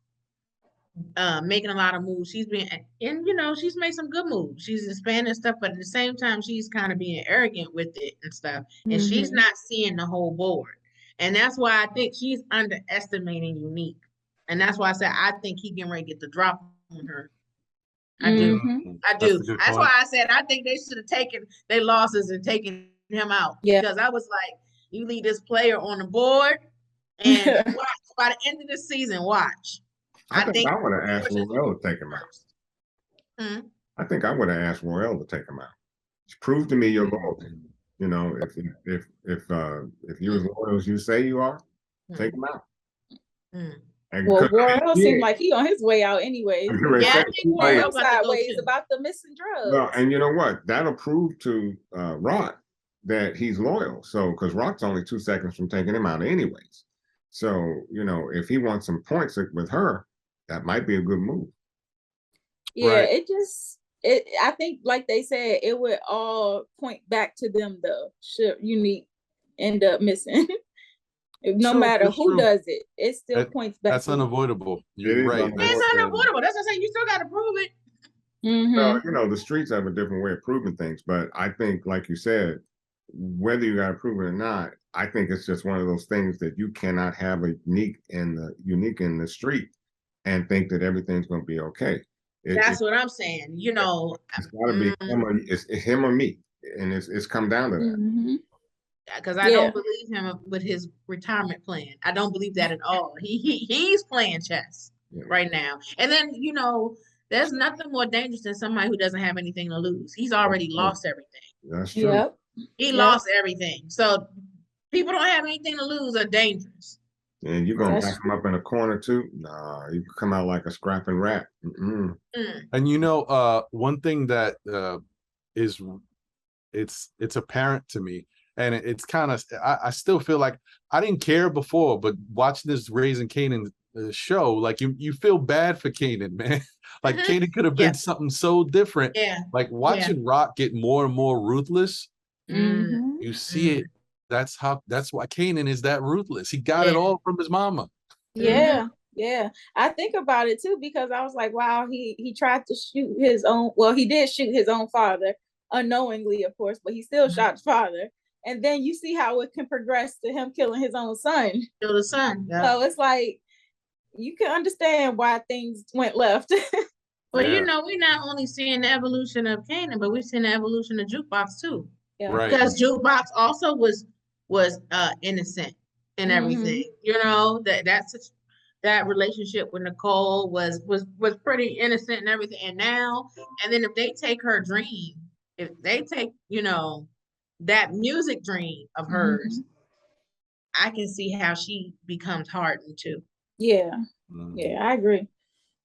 [SPEAKER 2] making a lot of moves. She's been, and she's made some good moves. She's expanding stuff, but at the same time, she's kind of being arrogant with it and stuff. And she's not seeing the whole board. And that's why I think she's underestimating Unique. And that's why I said I think he can ready to get the drop on her. I do. I do. That's why I said I think they should have taken their losses and taken him out.
[SPEAKER 1] Yeah.
[SPEAKER 2] Because I was like, you leave this player on the board and watch by the end of the season, watch.
[SPEAKER 3] I think I would have asked Royale to take him out. I think I would have asked Royale to take him out. Prove to me you're loyalty. You know, if you're as loyal as you say you are, take him out.
[SPEAKER 1] Well, Royale seemed like he on his way out anyways.
[SPEAKER 2] Yeah, I think
[SPEAKER 1] Royale sideways about the missing drugs.
[SPEAKER 3] Well, and you know what? That'll prove to Rock that he's loyal. So, because Rock's only 2 seconds from taking him out anyways. So, if he wants some points with her, that might be a good move.
[SPEAKER 1] Yeah, right. I think, like they said, it would all point back to them though. Should Unique end up missing. No matter who does it, it still points back.
[SPEAKER 4] That's unavoidable. You're right.
[SPEAKER 2] It's unavoidable. That's what I'm saying. You still got to prove it.
[SPEAKER 3] Well, the streets have a different way of proving things, but I think, like you said, whether you got to prove it or not, I think it's just one of those things that you cannot have a unique in the street and think that everything's going to be okay.
[SPEAKER 2] That's what I'm saying.
[SPEAKER 3] It's got to be him or me, and it's come down to that.
[SPEAKER 2] Because I don't believe him with his retirement plan. I don't believe that at all. He's playing chess right now. And then, there's nothing more dangerous than somebody who doesn't have anything to lose. He's already lost everything.
[SPEAKER 3] That's true.
[SPEAKER 2] He lost everything. So people don't have anything to lose are dangerous.
[SPEAKER 3] And you're going to back him up in a corner too? Nah, you come out like a scrapping rat.
[SPEAKER 4] And one thing that it's apparent to me, and it's kind of, I still feel like I didn't care before, but watching this Raising Kanan show, like you feel bad for Kanan, man. Like Kanan could have been something so different.
[SPEAKER 2] Yeah.
[SPEAKER 4] Like watching Rock get more and more ruthless. You see it. That's why Kanan is that ruthless. He got it all from his mama.
[SPEAKER 1] Yeah. I think about it too, because I was like, wow, he tried to shoot his own. Well, he did shoot his own father unknowingly, of course, but he still shot his father. And then you see how it can progress to him killing his own son.
[SPEAKER 2] Kill the son. Yeah.
[SPEAKER 1] So it's like, you can understand why things went left.
[SPEAKER 2] Well, we're not only seeing the evolution of Kanan, but we're seeing the evolution of Jukebox too.
[SPEAKER 1] Yeah.
[SPEAKER 4] Right.
[SPEAKER 2] Because Jukebox also was innocent and everything. That relationship with Nicole was pretty innocent and everything. And then if they take her dream, if they take, that music dream of hers, I can see how she becomes hardened too.
[SPEAKER 1] Yeah. I agree.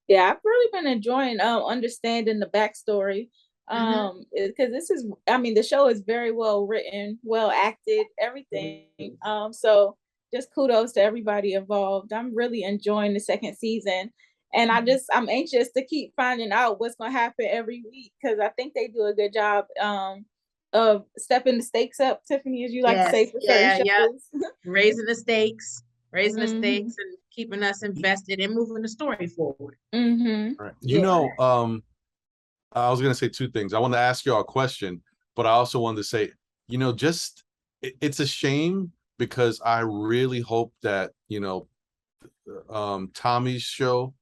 [SPEAKER 1] Yeah, I've really been enjoying understanding the backstory. Because the show is very well written, well acted, everything. So just kudos to everybody involved. I'm really enjoying the second season. And I'm anxious to keep finding out what's going to happen every week, because I think they do a good job of stepping the stakes up, Tiffany, as you like to say, for certain shows.
[SPEAKER 2] Raising the stakes and keeping us invested and moving the story forward.
[SPEAKER 4] Right. I was going to say two things. I want to ask y'all a question, but I also wanted to say, it's a shame, because I really hope that, Tommy's show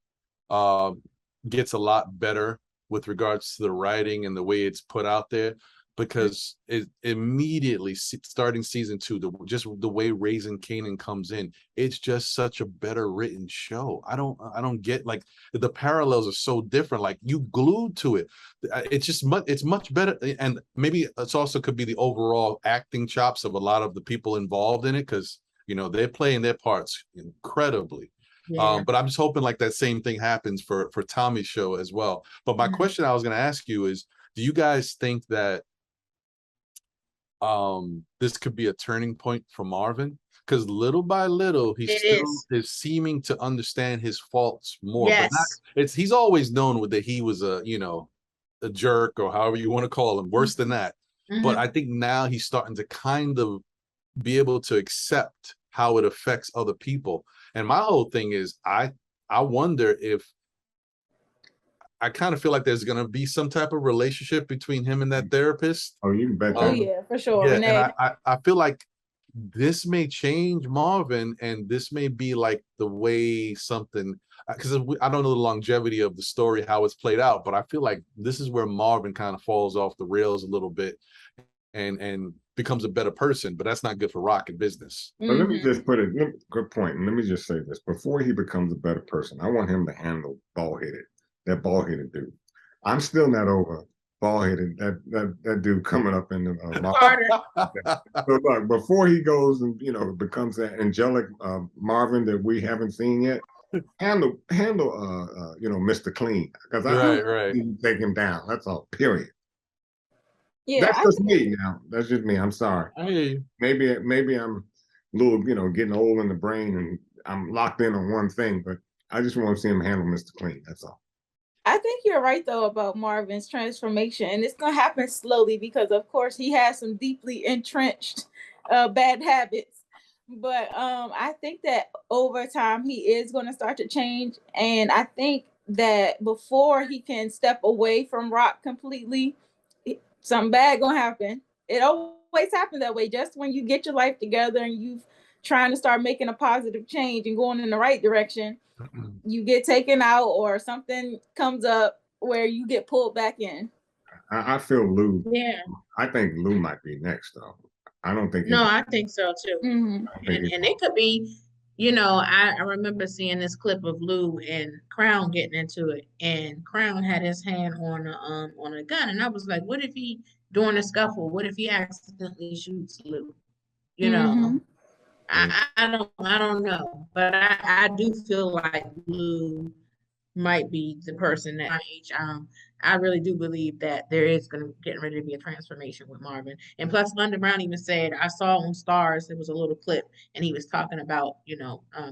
[SPEAKER 4] gets a lot better with regards to the writing and the way it's put out there, because it immediately, starting season 2, the way Raising Kanan comes in, it's just such a better written show. I don't get, like, the parallels are so different. Like, you glued to it. It's much better, and maybe it's also could be the overall acting chops of a lot of the people involved in it, because they're playing their parts incredibly. But I'm just hoping like that same thing happens for Tommy's show as well. But my question I was going to ask you is, do you guys think that this could be a turning point for Marvin? because little by little he still
[SPEAKER 2] is
[SPEAKER 4] seeming to understand his faults more.
[SPEAKER 2] Yes.
[SPEAKER 4] But not, he's always known that he was a a jerk, or however you want to call him, worse than that. But I think now he's starting to kind of be able to accept how it affects other people. And my whole thing is, I wonder if, I kind of feel like there's going to be some type of relationship between him and that therapist.
[SPEAKER 3] Oh, you can bet.
[SPEAKER 1] Oh yeah, for sure.
[SPEAKER 4] Yeah, and I feel like this may change Marvin, and this may be like the way something, because I don't know the longevity of the story, how it's played out, but I feel like this is where Marvin kind of falls off the rails a little bit and becomes a better person, but that's not good for Rock and business.
[SPEAKER 3] But let me just put it, good point. And let me just say this, before he becomes a better person, I want him to handle that bald-headed dude. I'm still not over bald-headed, that dude coming up in the so look, before he goes and becomes that angelic Marvin that we haven't seen yet, handle Mr. Clean, because I take him down. That's all. Period. Yeah, that's just me now. That's just me. I'm sorry. Maybe I'm a little, getting old in the brain, and I'm locked in on one thing. But I just want to see him handle Mr. Clean. That's all.
[SPEAKER 1] I think you're right though about Marvin's transformation, and it's gonna happen slowly because, of course, he has some deeply entrenched bad habits. But I think that over time he is going to start to change, and I think that before he can step away from Rock completely, something bad gonna happen. It always happens that way. Just when you get your life together and you've trying to start making a positive change and going in the right direction, you get taken out or something comes up where you get pulled back in.
[SPEAKER 3] I feel Lou.
[SPEAKER 2] Yeah.
[SPEAKER 3] I think Lou might be next though. I don't think.
[SPEAKER 2] No, I think so too. And it could be, I remember seeing this clip of Lou and Crown getting into it, and Crown had his hand on a gun, and I was like, what if he, during the scuffle, what if he accidentally shoots Lou? I don't know, but I do feel like Lou might be the person that I really do believe that there is getting ready to be a transformation with Marvin. And plus, London Brown even said, I saw on Stars, it was a little clip, and he was talking about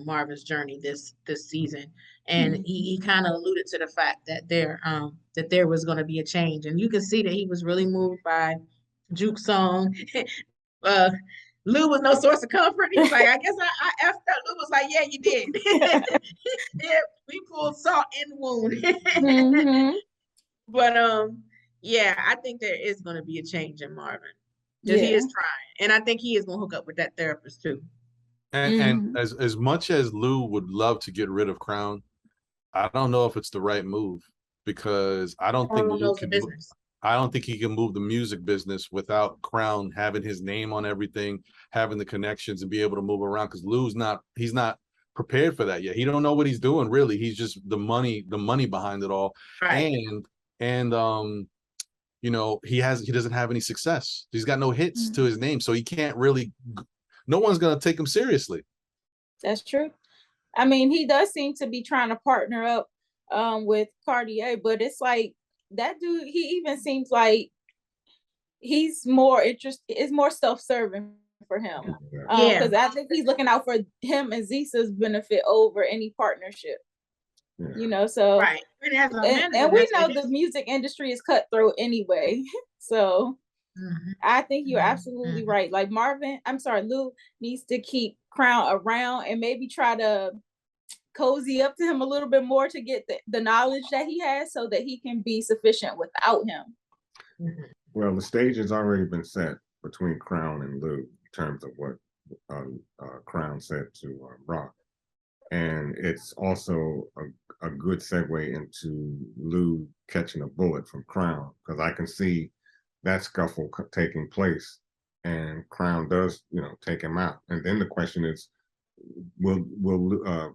[SPEAKER 2] Marvin's journey this season, and he kind of alluded to the fact that there was going to be a change, and you can see that he was really moved by Juke's song. Lou was no source of comfort. He was like, I guess I effed up. Lou was like, yeah, you did. Yeah, we pulled salt in the wound. But yeah, I think there is going to be a change in Marvin, because he is trying, and I think he is going to hook up with that therapist too.
[SPEAKER 4] And as much as Lou would love to get rid of Crown, I don't know if it's the right move, because I don't think Lou can. I don't think he can move the music business without Crown having his name on everything, having the connections, and be able to move around, because he's not prepared for that yet. He don't know what he's doing, really. He's just the money behind it all. Right. And he doesn't have any success. He's got no hits to his name, so he can't really, no one's gonna take him seriously.
[SPEAKER 1] That's true. I mean, he does seem to be trying to partner up with Cartier, but it's like, that dude, he even seems like he's more self-serving for him. Because I think he's looking out for him and Zisa's benefit over any partnership. So
[SPEAKER 2] right.
[SPEAKER 1] And we know the music industry is cutthroat anyway. So I think you're absolutely right. Like Lou needs to keep Crown around and maybe try to cozy up to him a little bit more to get the knowledge that he has, so that he can be sufficient without him.
[SPEAKER 3] Well, the stage has already been set between Crown and Lou in terms of what Crown said to Rock, and it's also a good segue into Lou catching a bullet from Crown, because I can see that scuffle taking place, and Crown does take him out, and then the question is, will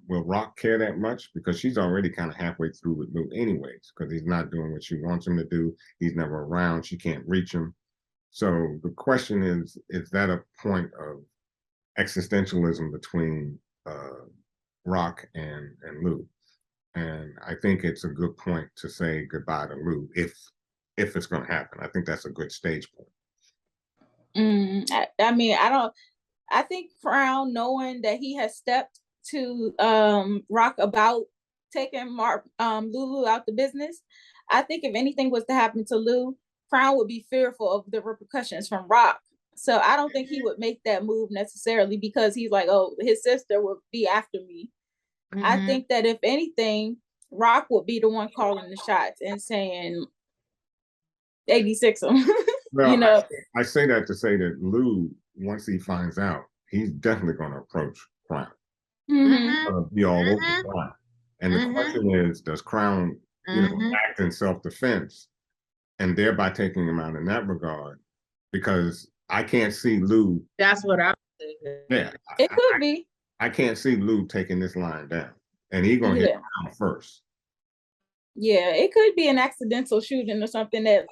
[SPEAKER 3] Rock care that much? Because she's already kind of halfway through with Lou anyways, because he's not doing what she wants him to do. He's never around. She can't reach him. So the question is that a point of existentialism between Rock and Lou? And I think it's a good point to say goodbye to Lou if it's going to happen. I think that's a good stage point.
[SPEAKER 1] I mean, I think Crown, knowing that he has stepped to Rock about taking Lulu out the business, I think if anything was to happen to Lou, Crown would be fearful of the repercussions from Rock. So I don't think he would make that move necessarily because he's like, oh, his sister would be after me. I think that if anything, Rock would be the one calling the shots and saying 86 them.
[SPEAKER 3] Well, you know, I say that to say that Lou, once he finds out, he's definitely going to approach Crown. Be all over Crown. And the question is, does Crown, you know, act in self-defense and thereby taking him out in that regard? Because I can't see Lou.
[SPEAKER 2] That's what I'm thinking.
[SPEAKER 3] Yeah,
[SPEAKER 1] it could be.
[SPEAKER 3] I can't see Lou taking this line down, and he's gonna hit Crown first.
[SPEAKER 1] Yeah, it could be an accidental shooting or something that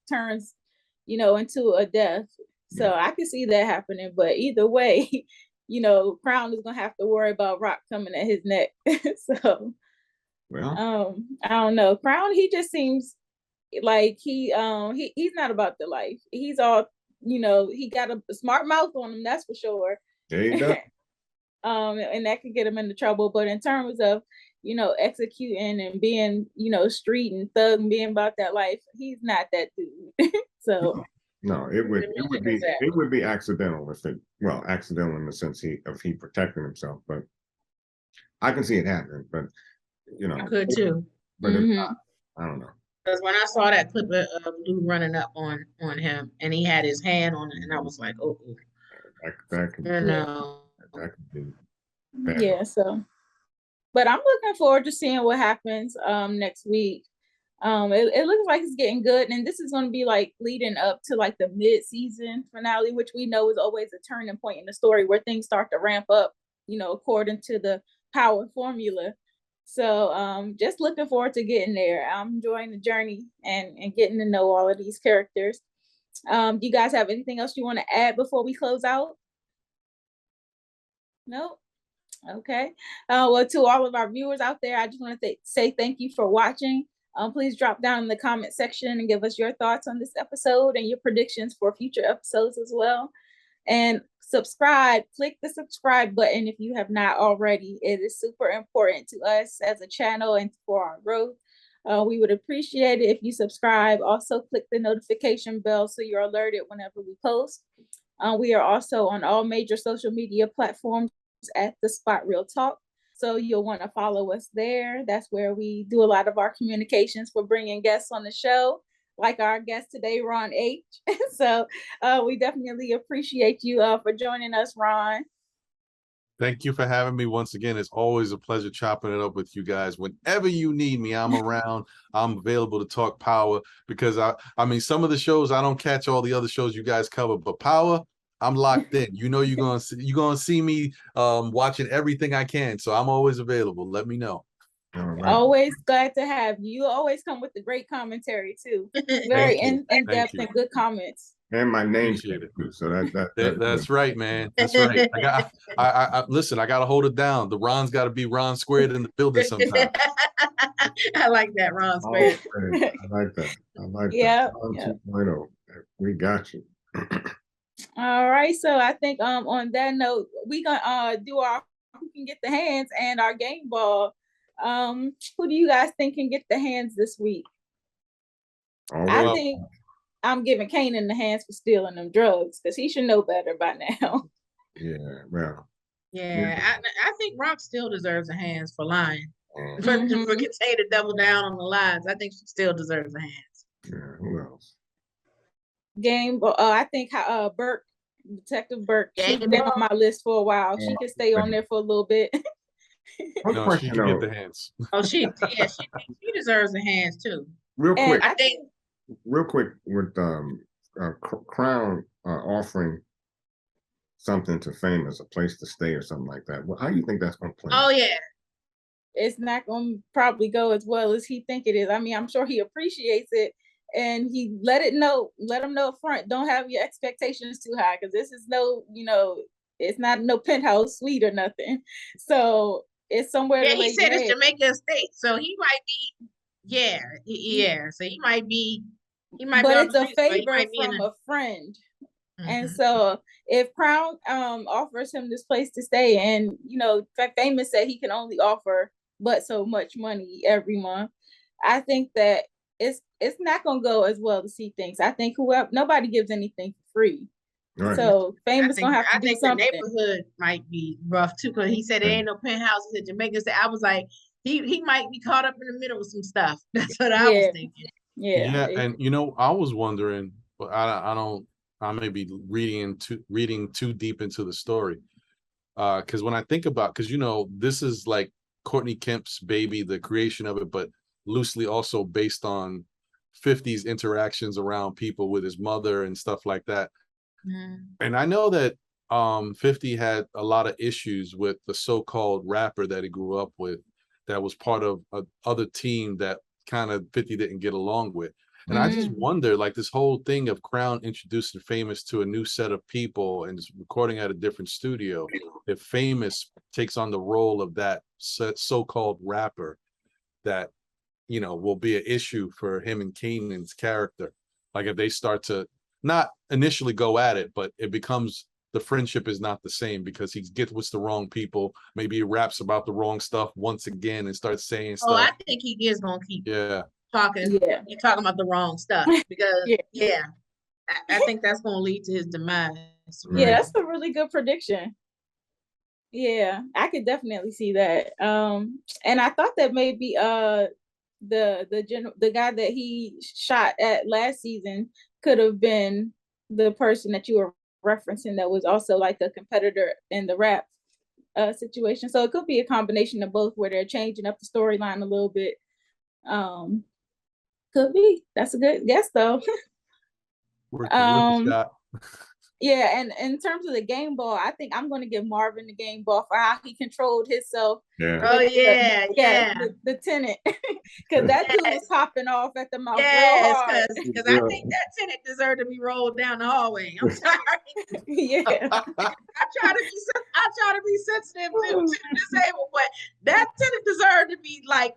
[SPEAKER 1] turns, you know, into a death. So I can see that happening. But either way, you know, Crown is gonna have to worry about Rock coming at his neck. So,
[SPEAKER 3] well,
[SPEAKER 1] I don't know. Crown, he just seems like he's not about the life. He's all, you know, he got a smart mouth on him, that's for sure.
[SPEAKER 3] There you go.
[SPEAKER 1] And that could get him into trouble. But in terms of, you know, executing and being, you know, street and thug and being about that life, he's not that dude. So
[SPEAKER 3] no, it would be accidental if it, well, accidental in the sense if he protected himself, but I can see it happening. But you know,
[SPEAKER 2] I could too.
[SPEAKER 3] But if not, I don't know.
[SPEAKER 2] Because when I saw that clip of Lou running up on him and he had his hand on it, and I was like, oh,
[SPEAKER 3] that could,
[SPEAKER 2] you know,
[SPEAKER 3] that could be bad.
[SPEAKER 1] Yeah. So, but I'm looking forward to seeing what happens next week. It looks like it's getting good, and this is going to be like leading up to like the mid-season finale, which we know is always a turning point in the story where things start to ramp up, you know, according to the Power formula. So just looking forward to getting there. I'm enjoying the journey and getting to know all of these characters. Do you guys have anything else you want to add before we close out? No? Okay. Well, to all of our viewers out there, I just want to say thank you for watching. Please drop down in the comment section and give us your thoughts on this episode and your predictions for future episodes as well. And subscribe, click the subscribe button if you have not already. It is super important to us as a channel and for our growth. We would appreciate it if you subscribe. Also click the notification bell so you're alerted whenever we post. We are also on all major social media platforms at The Spot Real Talk. So you'll want to follow us there. That's where we do a lot of our communications for bringing guests on the show, like our guest today, Ron H. So we definitely appreciate you for joining us, Ron.
[SPEAKER 4] Thank you for having me once again. It's always a pleasure chopping it up with you guys. Whenever you need me, I'm around. I'm available to talk Power because I mean, some of the shows I don't catch all the other shows you guys cover, but Power, I'm locked in. You know, you're gonna see me watching everything I can. So I'm always available. Let me know.
[SPEAKER 3] Right.
[SPEAKER 1] Always glad to have you. You always come with the great commentary too. Very in-depth and good comments.
[SPEAKER 3] And my name's
[SPEAKER 4] Appreciate it.
[SPEAKER 3] Too, so
[SPEAKER 4] that's right, man. That's right. I listen, I gotta hold it down. The Ron's gotta be Ron squared in the building sometime.
[SPEAKER 2] I like that, Ron squared.
[SPEAKER 3] I like that.
[SPEAKER 1] Yeah.
[SPEAKER 3] Ron 2.0. We got you.
[SPEAKER 1] All right, so I think on that note, we gonna do our who can get the hands and our game ball. Who do you guys think can get the hands this week? I think I'm giving Kanan the hands for stealing them drugs because he should know better by now.
[SPEAKER 3] Yeah, well.
[SPEAKER 2] Yeah, I think Rock still deserves a hands for lying. For getting to double down on the lies, I think she still deserves a hands.
[SPEAKER 3] Yeah, who else?
[SPEAKER 1] I think Burke, Detective Burke, she's been on my list for a while. She can stay on there for a little bit.
[SPEAKER 4] No, she can get the hands.
[SPEAKER 2] Oh, she deserves the hands too.
[SPEAKER 3] Real quick,
[SPEAKER 2] I think.
[SPEAKER 3] Real quick, with Crown offering something to Famous, a place to stay or something like that. Well, how do you think that's going to play?
[SPEAKER 2] Oh yeah,
[SPEAKER 1] it's not going to probably go as well as he think it is. I mean, I'm sure he appreciates it. And he let him know up front, don't have your expectations too high because this is no, you know, it's not no penthouse suite or nothing. So it's somewhere.
[SPEAKER 2] Yeah, he said it's Jamaica Estate, so he might be. Yeah. So he might be.
[SPEAKER 1] But it's a favor from a friend. And so if Crown offers him this place to stay, and Famous said he can only offer but so much money every month, I think that it's not gonna go as well to see things. I think nobody gives anything for free. Right. So Famous gonna have to do something.
[SPEAKER 2] The neighborhood might be rough too, because he said there ain't no penthouses in Jamaica. So I was like, he might be caught up in the middle of some stuff. That's what I was thinking.
[SPEAKER 1] Yeah.
[SPEAKER 4] And I was wondering, but I may be reading too deep into the story. Because when I think about, this is like Courtney Kemp's baby, the creation of it, but loosely also based on 50's interactions around people with his mother and stuff like that. And I know that 50 had a lot of issues with the so-called rapper that he grew up with, that was part of other team that kind of 50 didn't get along with. And I just wonder, like, this whole thing of Crown introducing Famous to a new set of people and just recording at a different studio, if Famous takes on the role of that so-called rapper, that will be an issue for him and Kanan's character. Like, if they start to not initially go at it, but it becomes the friendship is not the same because he gets with the wrong people. Maybe he raps about the wrong stuff once again and starts saying stuff.
[SPEAKER 2] Oh, I think he is gonna keep talking. Yeah, you're talking about the wrong stuff because I think that's gonna lead to his demise.
[SPEAKER 1] Yeah, that's a really good prediction. Yeah, I could definitely see that. And I thought that maybe the guy that he shot at last season could have been the person that you were referencing that was also like a competitor in the rap situation. So it could be a combination of both, where they're changing up the storyline a little bit. Could be. That's a good guess though. Yeah, and in terms of the game ball, I think I'm going to give Marvin the game ball for how he controlled himself.
[SPEAKER 2] Yeah.
[SPEAKER 1] The tenant, because that dude was popping off at the mouth.
[SPEAKER 2] Yes, because I think that tenant deserved to be rolled down the hallway. I'm sorry.
[SPEAKER 1] Yeah,
[SPEAKER 2] I try to be sensitive to the disabled, but that tenant deserved to be like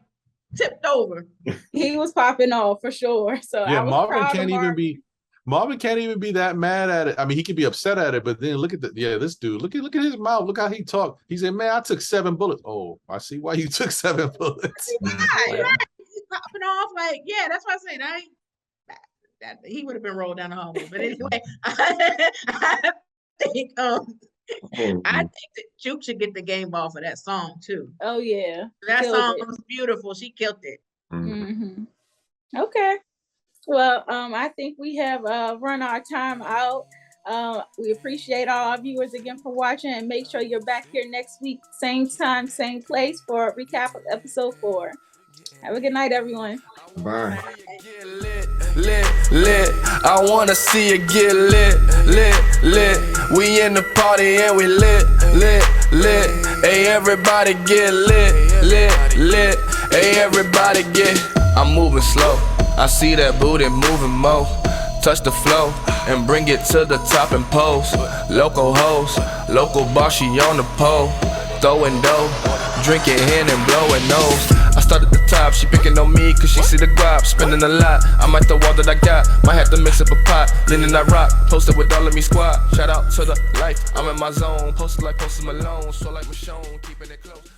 [SPEAKER 2] tipped over.
[SPEAKER 1] He was popping off for sure. So
[SPEAKER 4] yeah, Marvin can't even be that mad at it. I mean, he could be upset at it, but then look at this dude. Look at his mouth. Look how he talked. He said, "Man, I took 7 bullets." Oh, I see why you took 7 bullets.
[SPEAKER 2] Right. He's popping off like, that's why I said that he would have been rolled down the hallway. But anyway, I think that Juke should get the game ball for that song too.
[SPEAKER 1] Oh yeah,
[SPEAKER 2] that song was beautiful. She killed it.
[SPEAKER 1] Okay. Well, I think we have run our time out. We appreciate all our viewers again for watching, and make sure you're back here next week, same time, same place, for a recap of episode 4. Have a good night, everyone.
[SPEAKER 3] Bye.
[SPEAKER 5] Lit. I wanna see you get lit. We in the party and we lit. Hey, everybody get lit. Hey, everybody get. I'm moving slow. I see that booty moving more. Touch the flow and bring it to the top and pose. Local hoes, local boss, she on the pole. Throwing dough, drinking hen and blowing nose. I start at the top, she picking on me cause she see the guap. Spending a lot, I might throw all that I got. Might have to mix up a pot, leaning that rock. Posted with all of me squad. Shout out to the life, I'm in my zone. Posted like Post Malone, so like Michonne, keeping it close.